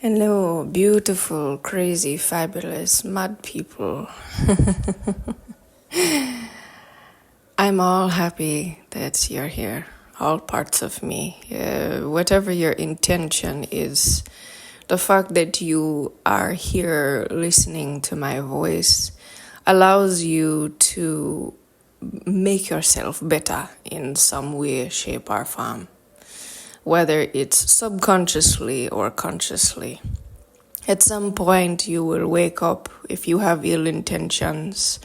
Hello, beautiful, crazy, fabulous, mad people. I'm all happy that you're here, all parts of me. Whatever your intention is, the fact that you are here listening to my voice allows you to make yourself better in some way, shape, or form, whether it's subconsciously or consciously. At some point, you will wake up if you have ill intentions.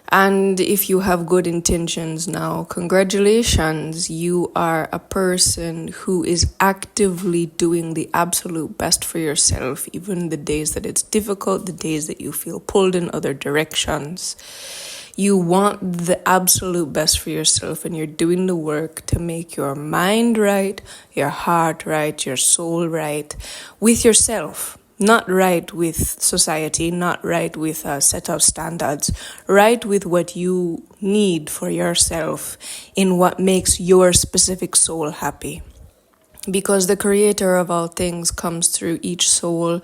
And if you have good intentions now, congratulations, you are a person who is actively doing the absolute best for yourself, even the days that it's difficult, the days that you feel pulled in other directions. You want the absolute best for yourself, and you're doing the work to make your mind right, your heart right, your soul right with yourself. Not right with society, not right with a set of standards, right with what you need for yourself in what makes your specific soul happy. Because the creator of all things comes through each soul,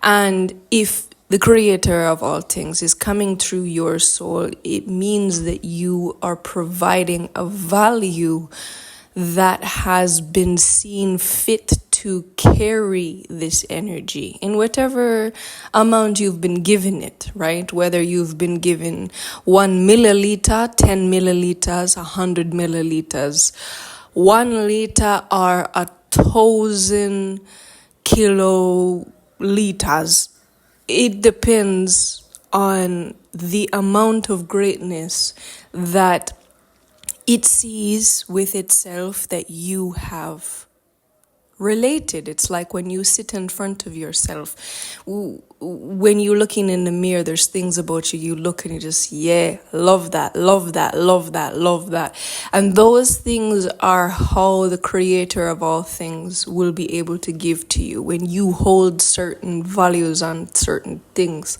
and if the creator of all things is coming through your soul, it means that you are providing a value that has been seen fit to carry this energy in whatever amount you've been given it, right? Whether you've been given 1 milliliter, 10 milliliters, 100 milliliters, 1 liter, or 1,000 kiloliters. It depends on the amount of greatness that it sees with itself that you have related. It's like when you sit in front of yourself. When you're looking in the mirror, there's things about you. You look and you just, love that, love that, love that, love that. And those things are how the creator of all things will be able to give to you when you hold certain values on certain things.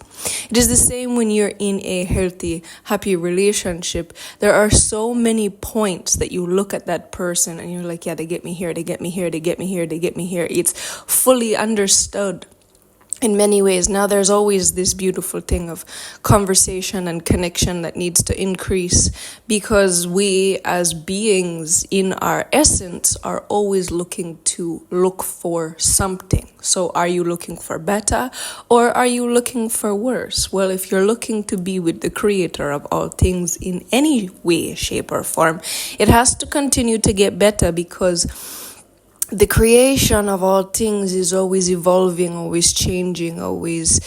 It is the same when you're in a healthy, happy relationship. There are so many points that you look at that person and you're like, yeah, they get me here, they get me here, they get me here, they get me here. It's fully understood in many ways. Now there's always this beautiful thing of conversation and connection that needs to increase, because we as beings in our essence are always looking for something. So are you looking for better, or are you looking for worse? Well, if you're looking to be with the creator of all things in any way, shape, or form, it has to continue to get better, because the creation of all things is always evolving, always changing, always,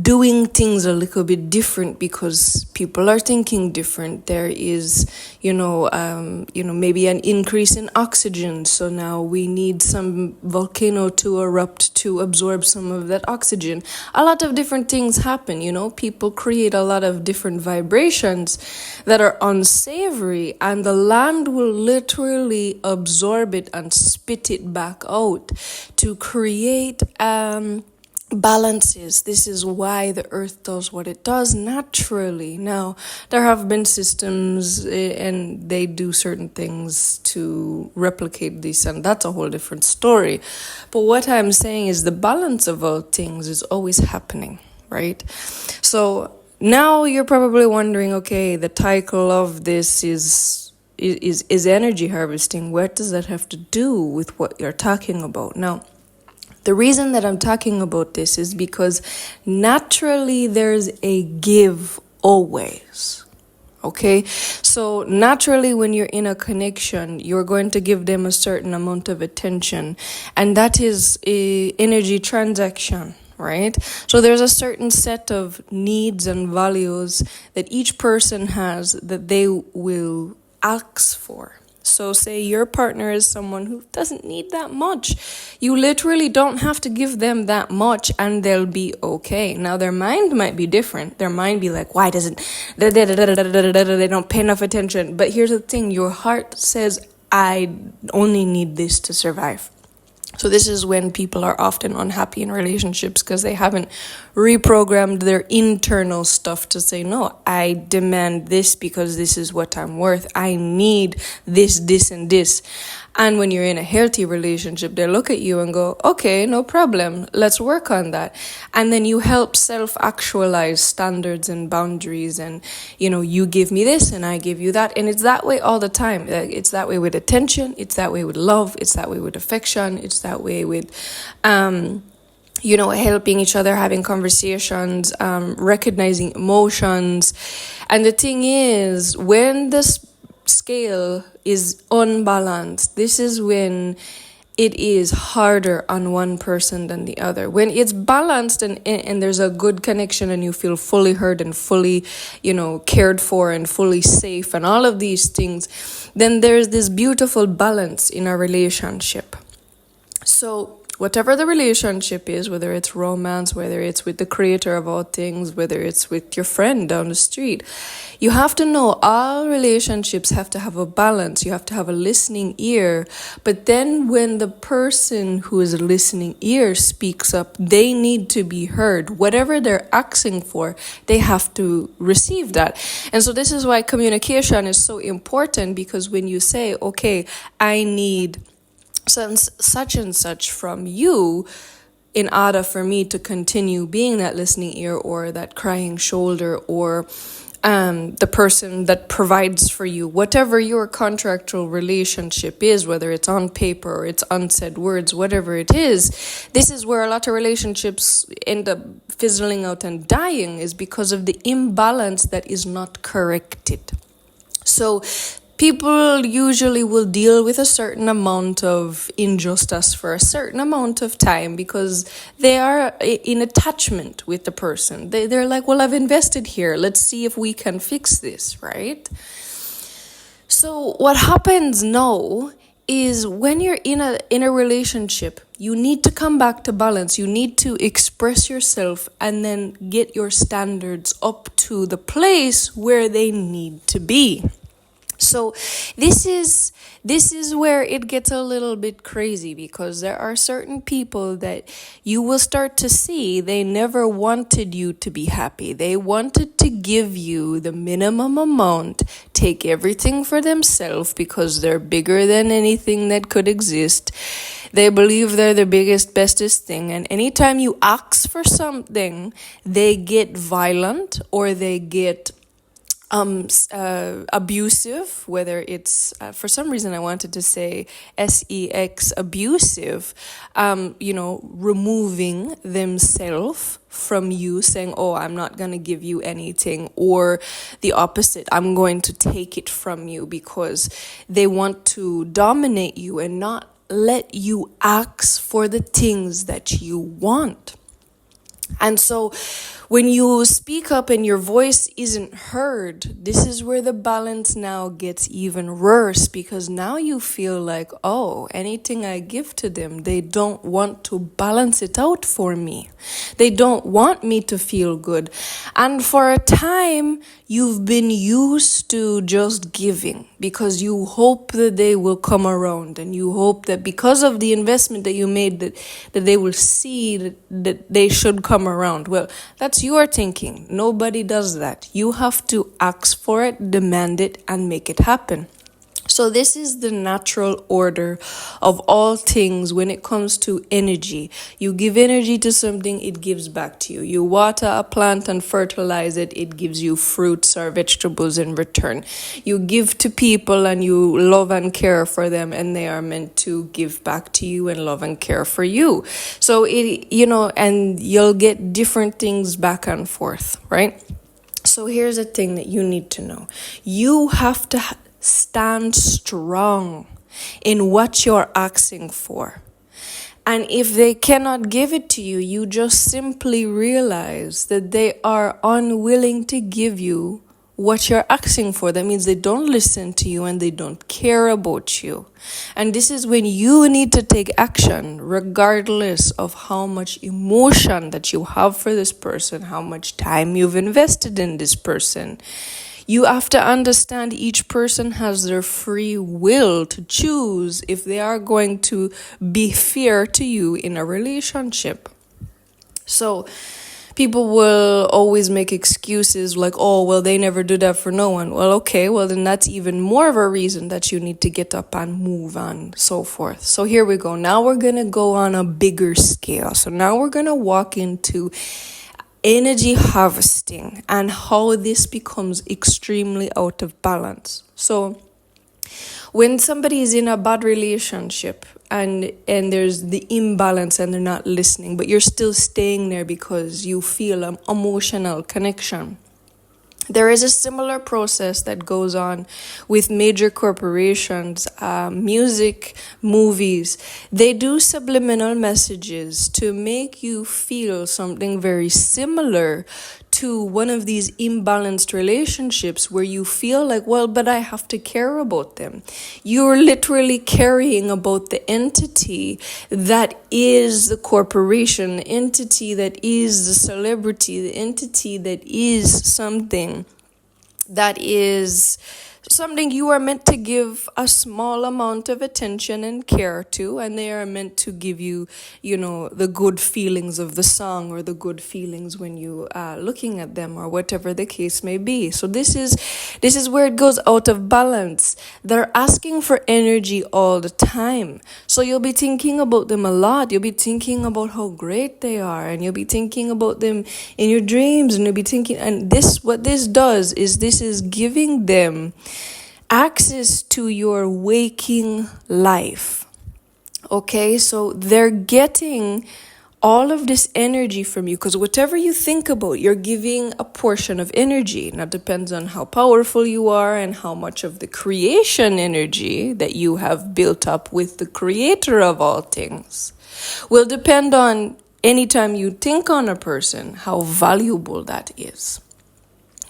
doing things a little bit different because people are thinking different. There is, maybe an increase in oxygen. So now we need some volcano to erupt to absorb some of that oxygen. A lot of different things happen, people create a lot of different vibrations that are unsavory, and the land will literally absorb it and spit it back out to create, balances. This is why the earth does what it does naturally. Now, there have been systems and they do certain things to replicate this, and that's a whole different story. But what I'm saying is the balance of all things is always happening, right? So now you're probably wondering, okay, the title of this is energy harvesting. What does that have to do with what you're talking about? Now, the reason that I'm talking about this is because naturally there's a give always. Okay? So naturally when you're in a connection, you're going to give them a certain amount of attention, and that is a energy transaction, right? So there's a certain set of needs and values that each person has that they will ask for. So say your partner is someone who doesn't need that much. You literally don't have to give them that much and they'll be okay. Now their mind might be different. Their mind be like, why doesn't they don't pay enough attention? But here's the thing, your heart says, I only need this to survive. So this is when people are often unhappy in relationships, because they haven't reprogrammed their internal stuff to say, no, I demand this because this is what I'm worth. I need this, this, and this. And when you're in a healthy relationship, they look at you and go, okay, no problem. Let's work on that. And then you help self-actualize standards and boundaries. And, you give me this and I give you that. And it's that way all the time. It's that way with attention. It's that way with love. It's that way with affection. It's that way with, helping each other, having conversations, recognizing emotions. And the thing is, when this scale is unbalanced, this is when it is harder on one person than the other. When it's balanced and there's a good connection and you feel fully heard and fully, cared for and fully safe and all of these things, then there's this beautiful balance in a relationship. So whatever the relationship is, whether it's romance, whether it's with the creator of all things, whether it's with your friend down the street, you have to know all relationships have to have a balance. You have to have a listening ear. But then when the person who is a listening ear speaks up, they need to be heard. Whatever they're asking for, they have to receive that. And so this is why communication is so important, because when you say, okay, I need such and such from you in order for me to continue being that listening ear or that crying shoulder or the person that provides for you, whatever your contractual relationship is, whether it's on paper or it's unsaid words, whatever it is, this is where a lot of relationships end up fizzling out and dying, is because of the imbalance that is not corrected. So people usually will deal with a certain amount of injustice for a certain amount of time because they are in attachment with the person. They're like, well, I've invested here. Let's see if we can fix this, right? So what happens now is when you're in a relationship, you need to come back to balance. You need to express yourself and then get your standards up to the place where they need to be. So this is where it gets a little bit crazy, because there are certain people that you will start to see they never wanted you to be happy. They wanted to give you the minimum amount, take everything for themselves because they're bigger than anything that could exist. They believe they're the biggest, bestest thing. And anytime you ask for something, they get violent or they get abusive, whether it's for some reason I wanted to say sex abusive, removing themselves from you, saying, oh, I'm not going to give you anything, or the opposite, I'm going to take it from you, because they want to dominate you and not let you ask for the things that you want. And so when you speak up and your voice isn't heard, this is where the balance now gets even worse, because now you feel like, oh, anything I give to them, they don't want to balance it out for me. They don't want me to feel good. And for a time, you've been used to just giving because you hope that they will come around, and you hope that because of the investment that you made, that they will see that they should come around. Well, that's your thinking. Nobody does that. You have to ask for it, demand it, and make it happen. So this is the natural order of all things when it comes to energy. You give energy to something, it gives back to you. You water a plant and fertilize it, it gives you fruits or vegetables in return. You give to people and you love and care for them, and they are meant to give back to you and love and care for you. So and you'll get different things back and forth, right? So here's a thing that you need to know. You have to stand strong in what you're asking for. And if they cannot give it to you, you just simply realize that they are unwilling to give you what you're asking for. That means they don't listen to you and they don't care about you. And this is when you need to take action, regardless of how much emotion that you have for this person, how much time you've invested in this person. You have to understand each person has their free will to choose if they are going to be fair to you in a relationship. So People will always make excuses like, oh, well, they never do that for no one. Well, okay, well, then that's even more of a reason that you need to get up and move on, so forth. So here we go. Now we're going to go on a bigger scale. So now we're going to walk into energy harvesting and how this becomes extremely out of balance. So when somebody is in a bad relationship and there's the imbalance and they're not listening, but you're still staying there because you feel an emotional connection, there is a similar process that goes on with major corporations, music, movies. They do subliminal messages to make you feel something very similar to one of these imbalanced relationships where you feel like, well, but I have to care about them. You're literally caring about the entity that is the corporation, the entity that is the celebrity, the entity that is something that is something you are meant to give a small amount of attention and care to, and they are meant to give you, the good feelings of the song or the good feelings when you are looking at them or whatever the case may be. So this is where it goes out of balance. They're asking for energy all the time. So you'll be thinking about them a lot. You'll be thinking about how great they are, and you'll be thinking about them in your dreams, and you'll be thinking, and what this does is this is giving them access to your waking life. Okay, so they're getting all of this energy from you because whatever you think about, you're giving a portion of energy. Now, it depends on how powerful you are and how much of the creation energy that you have built up with the creator of all things will depend on anytime you think on a person, how valuable that is.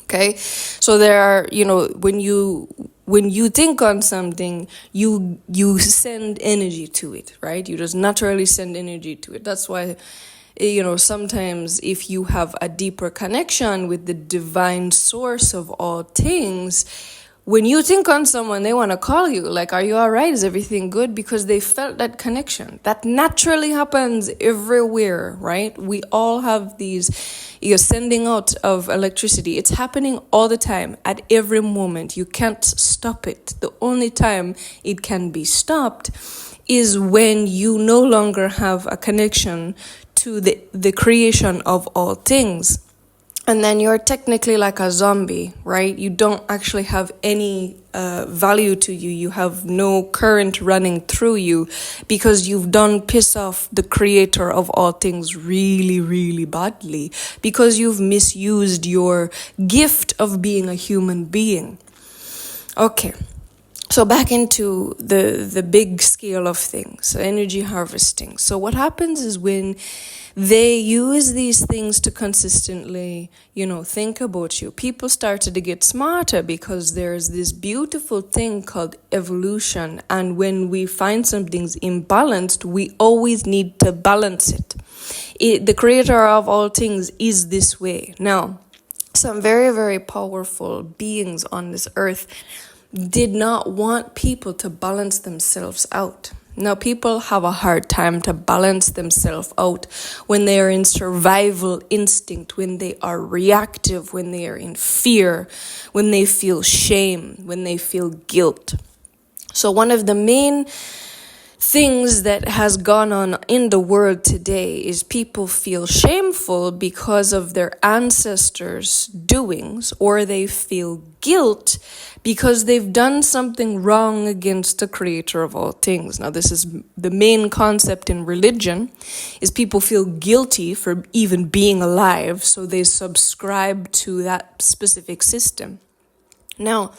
Okay, so there are, when you think on something, you send energy to it, right? You just naturally send energy to it. That's why, sometimes if you have a deeper connection with the divine source of all things, when you think on someone, they want to call you, like, are you all right? Is everything good? Because they felt that connection. That naturally happens everywhere, right? We all have these, you're sending out of electricity. It's happening all the time, at every moment. You can't stop it. The only time it can be stopped is when you no longer have a connection to the creation of all things. And then you're technically like a zombie, right? You don't actually have any value to you. You have no current running through you because you've done piss off the creator of all things really, really badly because you've misused your gift of being a human being. Okay. So back into the big scale of things, energy harvesting. So what happens is when they use these things to consistently, think about you, people started to get smarter because there's this beautiful thing called evolution. And when we find something's imbalanced, we always need to balance it. The creator of all things is this way. Now, some very, very powerful beings on this earth did not want people to balance themselves out. Now, people have a hard time to balance themselves out when they are in survival instinct, when they are reactive, when they are in fear, when they feel shame, when they feel guilt. So one of the main things that has gone on in the world today is people feel shameful because of their ancestors' doings, or they feel guilt because they've done something wrong against the creator of all things. Now, this is the main concept in religion, is people feel guilty for even being alive, so they subscribe to that specific system. Now,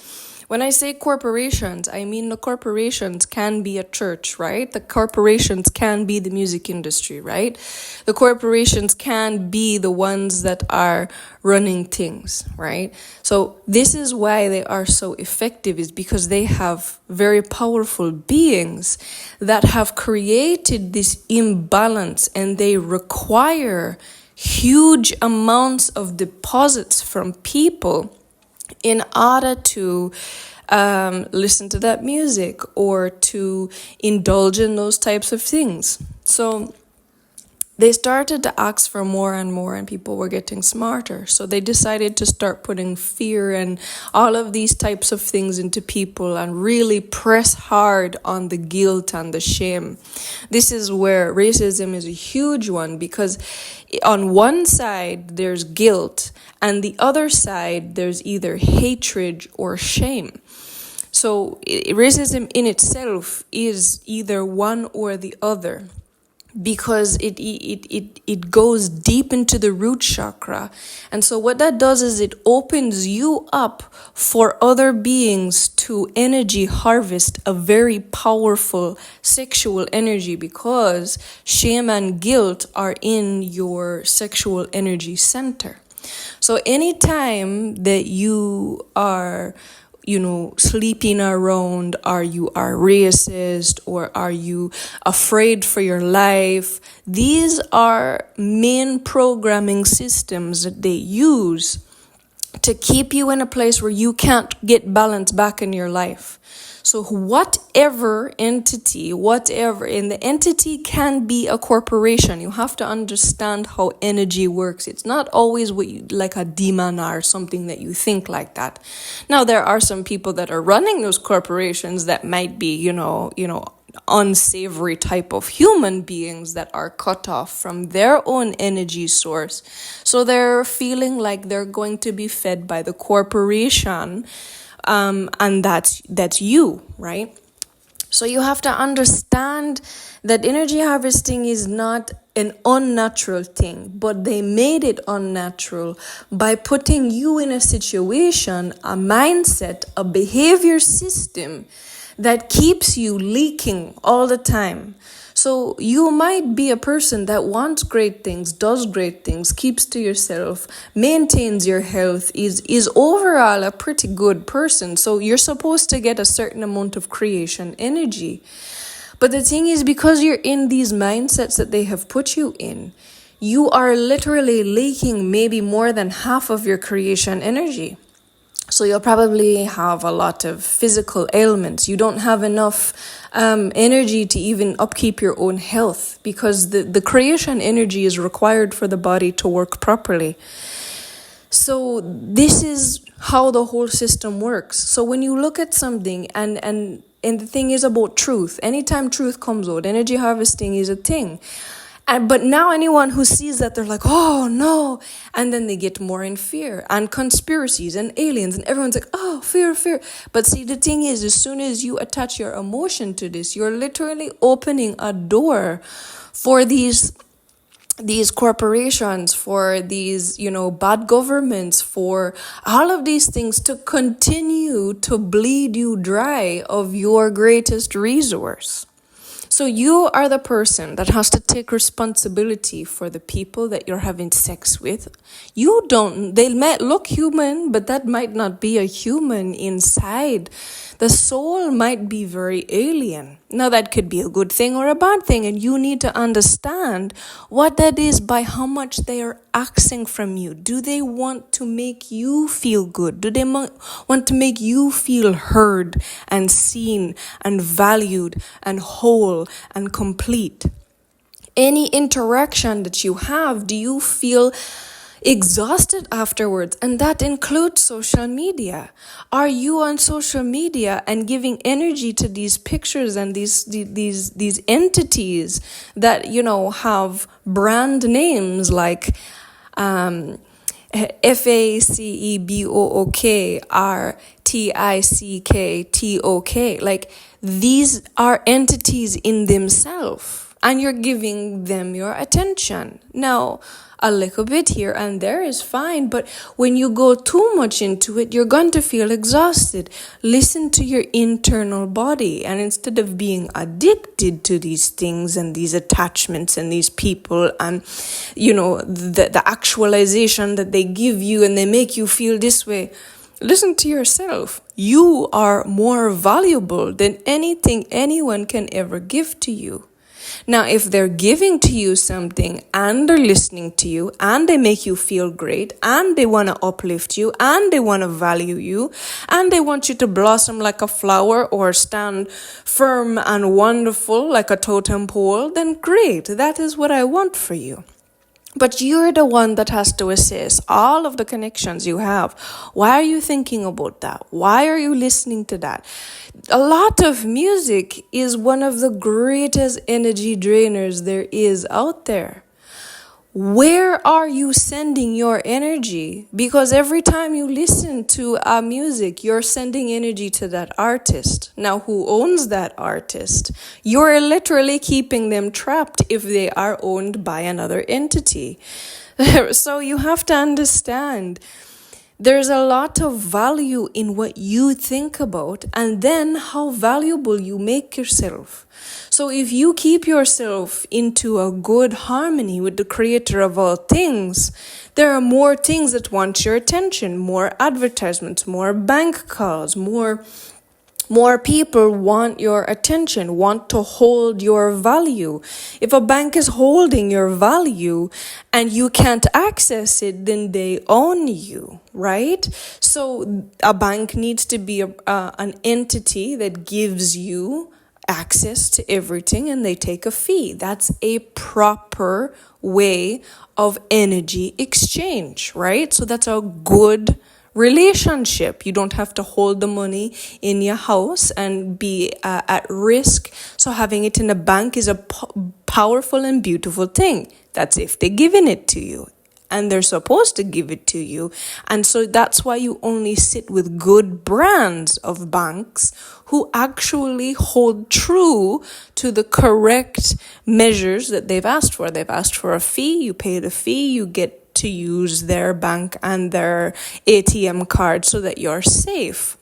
when I say corporations, I mean the corporations can be a church, right? The corporations can be the music industry, right? The corporations can be the ones that are running things, right? So this is why they are so effective, is because they have very powerful beings that have created this imbalance, and they require huge amounts of deposits from people in order to listen to that music or to indulge in those types of things. So they started to ask for more and more, and people were getting smarter. So they decided to start putting fear and all of these types of things into people and really press hard on the guilt and the shame. This is where racism is a huge one, because on one side there's guilt, and the other side there's either hatred or shame. So racism in itself is either one or the other, because it goes deep into the root chakra. And so what that does is it opens you up for other beings to energy harvest a very powerful sexual energy, because shame and guilt are in your sexual energy center. So anytime that you are sleeping around, or you are racist, or are you afraid for your life, these are main programming systems that they use to keep you in a place where you can't get balance back in your life. So whatever entity, and the entity can be a corporation. You have to understand how energy works. It's not always like a demon or something that you think like that. Now, there are some people that are running those corporations that might be, unsavory type of human beings that are cut off from their own energy source. So they're feeling like they're going to be fed by the corporation. And that's you, right? So you have to understand that energy harvesting is not an unnatural thing, but they made it unnatural by putting you in a situation, a mindset, a behavior system that keeps you leaking all the time. So you might be a person that wants great things, does great things, keeps to yourself, maintains your health, is overall a pretty good person. So you're supposed to get a certain amount of creation energy. But the thing is, because you're in these mindsets that they have put you in, you are literally leaking maybe more than half of your creation energy. So you'll probably have a lot of physical ailments. You don't have enough energy to even upkeep your own health, because the creation energy is required for the body to work properly. So this is how the whole system works. So when you look at something, and the thing is about truth, anytime truth comes out, energy harvesting is a thing. But now anyone who sees that, they're like, oh no, and then they get more in fear, and conspiracies and aliens, and everyone's like, oh, fear. But see, the thing is, as soon as you attach your emotion to this, you're literally opening a door for these corporations, for these, bad governments, for all of these things to continue to bleed you dry of your greatest resource. So you are the person that has to take responsibility for the people that you're having sex with. They might look human, but that might not be a human inside. The soul might be very alien. Now that could be a good thing or a bad thing, and you need to understand what that is by how much they are asking from you. Do they want to make you feel good? Do they want to make you feel heard and seen and valued and whole and complete? Any interaction that you have, do you feel exhausted afterwards? And that includes social media. Are you on social media and giving energy to these pictures and these entities that have brand names like FACEBOOK RTICKTOK? Like, these are entities in themselves, and you're giving them your attention. Now, a little bit here and there is fine, but when you go too much into it, you're going to feel exhausted. Listen to your internal body, and instead of being addicted to these things and these attachments and these people and the actualization that they give you and they make you feel this way, listen to yourself. You are more valuable than anything anyone can ever give to you. Now, if they're giving to you something and they're listening to you and they make you feel great and they want to uplift you and they want to value you and they want you to blossom like a flower or stand firm and wonderful like a totem pole, then great. That is what I want for you. But you're the one that has to assess all of the connections you have. Why are you thinking about that? Why are you listening to that? A lot of music is one of the greatest energy drainers there is out there. Where are you sending your energy? Because every time you listen to music, you're sending energy to that artist. Now, who owns that artist? You're literally keeping them trapped if they are owned by another entity. So you have to understand there's a lot of value in what you think about and then how valuable you make yourself. So if you keep yourself into a good harmony with the creator of all things, there are more things that want your attention, more advertisements, more bank calls, more people want your attention, want to hold your value. If a bank is holding your value and you can't access it, then they own you, right? So a bank needs to be an entity that gives you access to everything and they take a fee. That's a proper way of energy exchange, right? So that's a good relationship. You don't have to hold the money in your house and be at risk. So having it in a bank is a powerful and beautiful thing. That's if they're giving it to you. And they're supposed to give it to you. And so that's why you only sit with good brands of banks who actually hold true to the correct measures that they've asked for. They've asked for a fee, you pay the fee, you get to use their bank and their ATM card so that you're safe.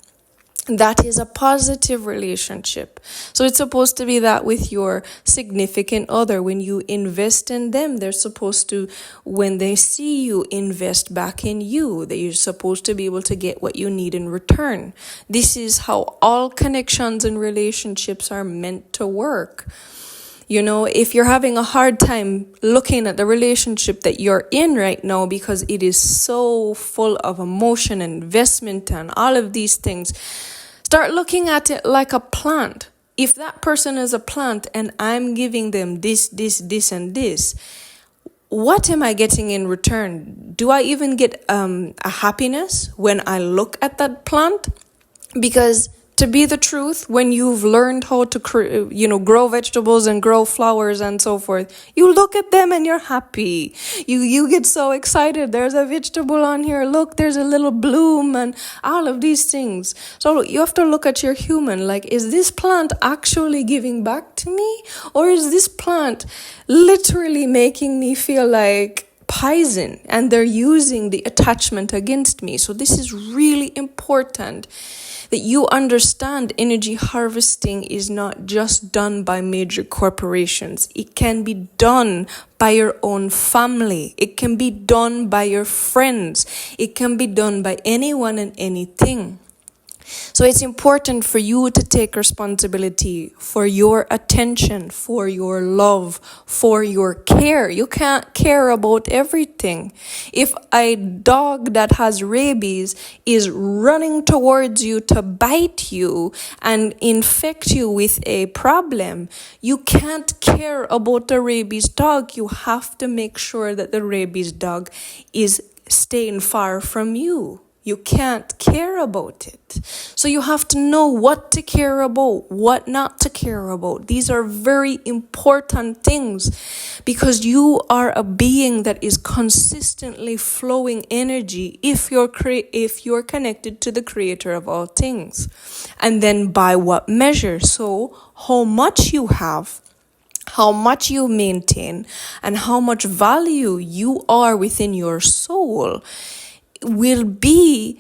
That is a positive relationship. So it's supposed to be that with your significant other. When you invest in them, they're supposed to, when they see you, invest back in you. That you're supposed to be able to get what you need in return. This is how all connections and relationships are meant to work. You know, if you're having a hard time looking at the relationship that you're in right now because it is so full of emotion, investment, and all of these things, start looking at it like a plant. If that person is a plant and I'm giving them this, and this, what am I getting in return? Do I even get a happiness when I look at that plant? Because to be the truth, when you've learned how to grow vegetables and grow flowers and so forth, you look at them and you're happy. You get so excited. There's a vegetable on here. Look, there's a little bloom and all of these things. So you have to look at your human. Like, is this plant actually giving back to me? Or is this plant literally making me feel like poison and they're using the attachment against me? So this is really important that you understand energy harvesting is not just done by major corporations. It can be done by your own family. It can be done by your friends. It can be done by anyone and anything. So it's important for you to take responsibility for your attention, for your love, for your care. You can't care about everything. If a dog that has rabies is running towards you to bite you and infect you with a problem, you can't care about the rabies dog. You have to make sure that the rabies dog is staying far from you. You can't care about it. So you have to know what to care about, what not to care about. These are very important things because you are a being that is consistently flowing energy if you're connected to the creator of all things. And then by what measure? So how much you have, how much you maintain, and how much value you are within your soul will be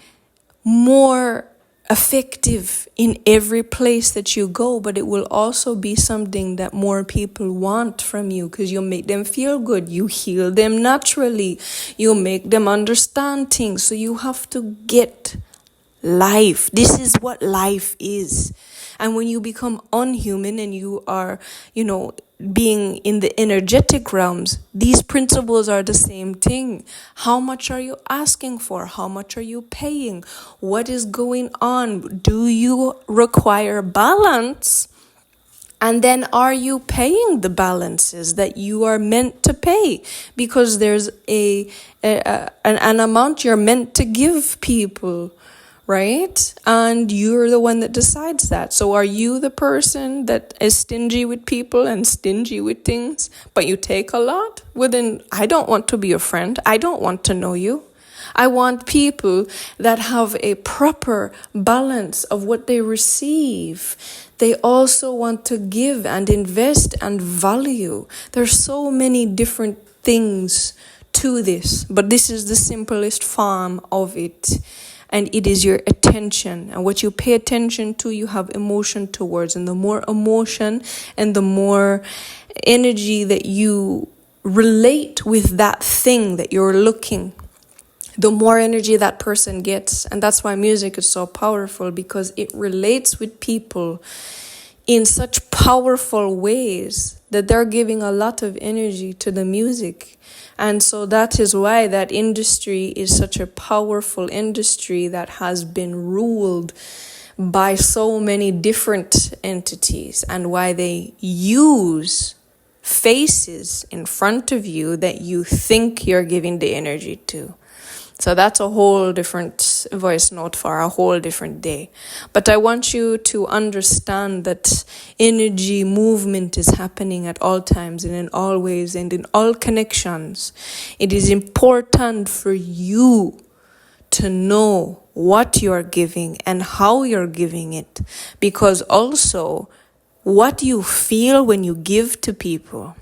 more effective in every place that you go, but it will also be something that more people want from you because you make them feel good, you heal them naturally, you make them understand things. So you have to get life. This is what life is. And when you become unhuman and you are, being in the energetic realms, these principles are the same thing. How much are you asking for? How much are you paying? What is going on? Do you require balance? And then are you paying the balances that you are meant to pay? Because there's an amount you're meant to give people, right? And you're the one that decides that. So are you the person that is stingy with people and stingy with things, but you take a lot? Well, then I don't want to be your friend. I don't want to know you. I want people that have a proper balance of what they receive. They also want to give and invest and value. There's so many different things to this, but this is the simplest form of it. And it is your attention. And what you pay attention to, you have emotion towards. And the more emotion and the more energy that you relate with that thing that you're looking, the more energy that person gets. And that's why music is so powerful, because it relates with people in such powerful ways that they're giving a lot of energy to the music. And so that is why that industry is such a powerful industry that has been ruled by so many different entities, and why they use faces in front of you that you think you're giving the energy to. So that's a whole different voice note for a whole different day. But I want you to understand that energy movement is happening at all times and in all ways and in all connections. It is important for you to know what you're giving and how you're giving it. Because also, what you feel when you give to people,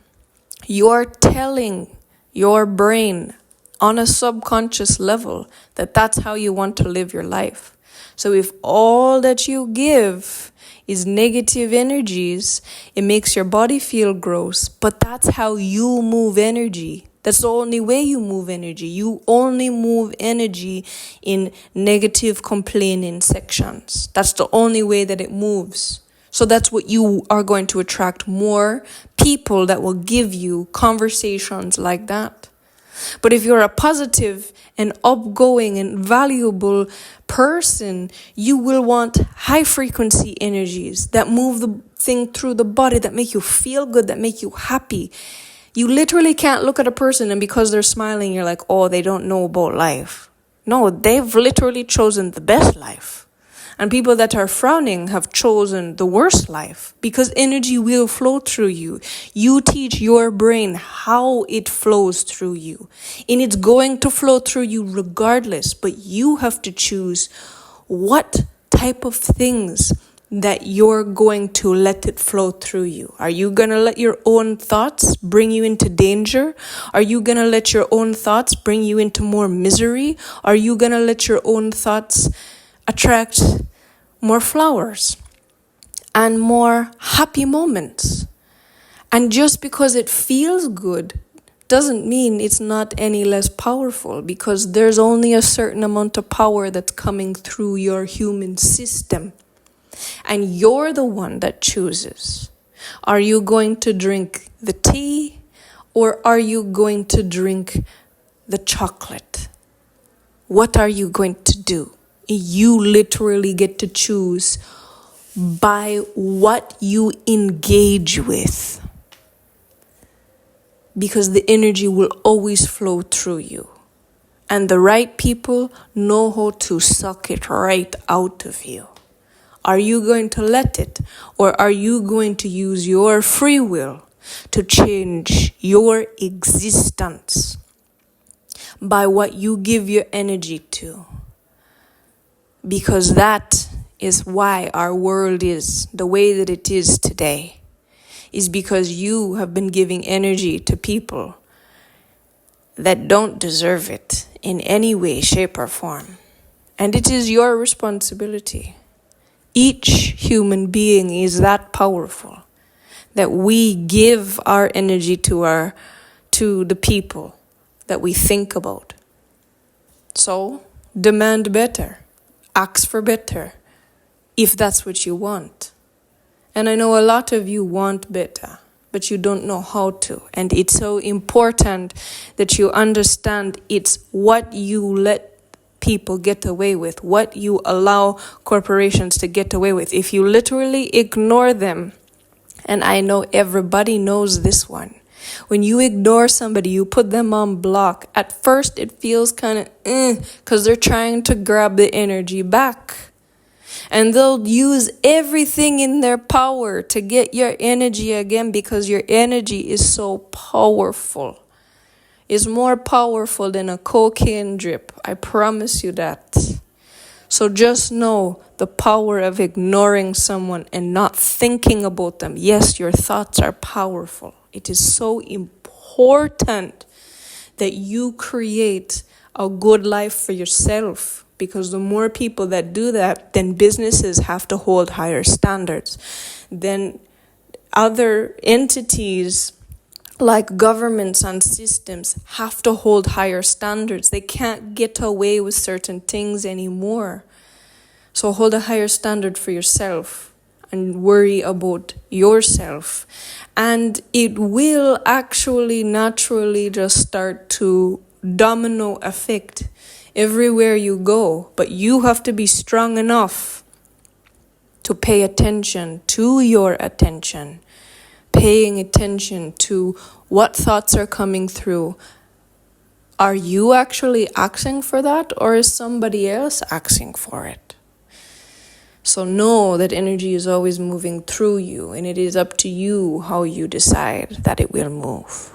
you're telling your brain on a subconscious level that that's how you want to live your life. So if all that you give is negative energies, it makes your body feel gross, but that's how you move energy. That's the only way you move energy. You only move energy in negative complaining sections. That's the only way that it moves. So that's what you are going to attract, more people that will give you conversations like that. But if you're a positive and upgoing and valuable person, you will want high frequency energies that move the thing through the body, that make you feel good, that make you happy. You literally can't look at a person and because they're smiling, you're like, oh, they don't know about life. No, they've literally chosen the best life. And people that are frowning have chosen the worst life, because energy will flow through you. You teach your brain how it flows through you. And it's going to flow through you regardless, but you have to choose what type of things that you're going to let it flow through you. Are you going to let your own thoughts bring you into danger? Are you going to let your own thoughts bring you into more misery? Are you going to let your own thoughts attract more flowers and more happy moments? And just because it feels good doesn't mean it's not any less powerful, because there's only a certain amount of power that's coming through your human system. And you're the one that chooses. Are you going to drink the tea, or are you going to drink the chocolate? What are you going to do? You literally get to choose by what you engage with, because the energy will always flow through you. And the right people know how to suck it right out of you. Are you going to let it, or are you going to use your free will to change your existence by what you give your energy to? Because that is why our world is the way that it is today, is because you have been giving energy to people that don't deserve it in any way, shape, or form. And it is your responsibility. Each human being is that powerful that we give our energy to the people that we think about. So demand better. ask for better if that's what you want. And I know a lot of you want better, but you don't know how to. And it's so important that you understand it's what you let people get away with, what you allow corporations to get away with. If you literally ignore them, and I know everybody knows this one, when you ignore somebody, you put them on block, at first it feels kind of because they're trying to grab the energy back. And they'll use everything in their power to get your energy again, because your energy is so powerful. It's more powerful than a cocaine drip. I promise you that. So just know the power of ignoring someone and not thinking about them. Yes, your thoughts are powerful. It is so important that you create a good life for yourself. Because the more people that do that, then businesses have to hold higher standards. Then other entities like governments and systems have to hold higher standards. They can't get away with certain things anymore. So hold a higher standard for yourself and worry about yourself. And it will actually naturally just start to domino effect everywhere you go, but you have to be strong enough to pay attention to your attention, paying attention to what thoughts are coming through. Are you actually asking for that, or is somebody else asking for it? So know that energy is always moving through you, and it is up to you how you decide that it will move.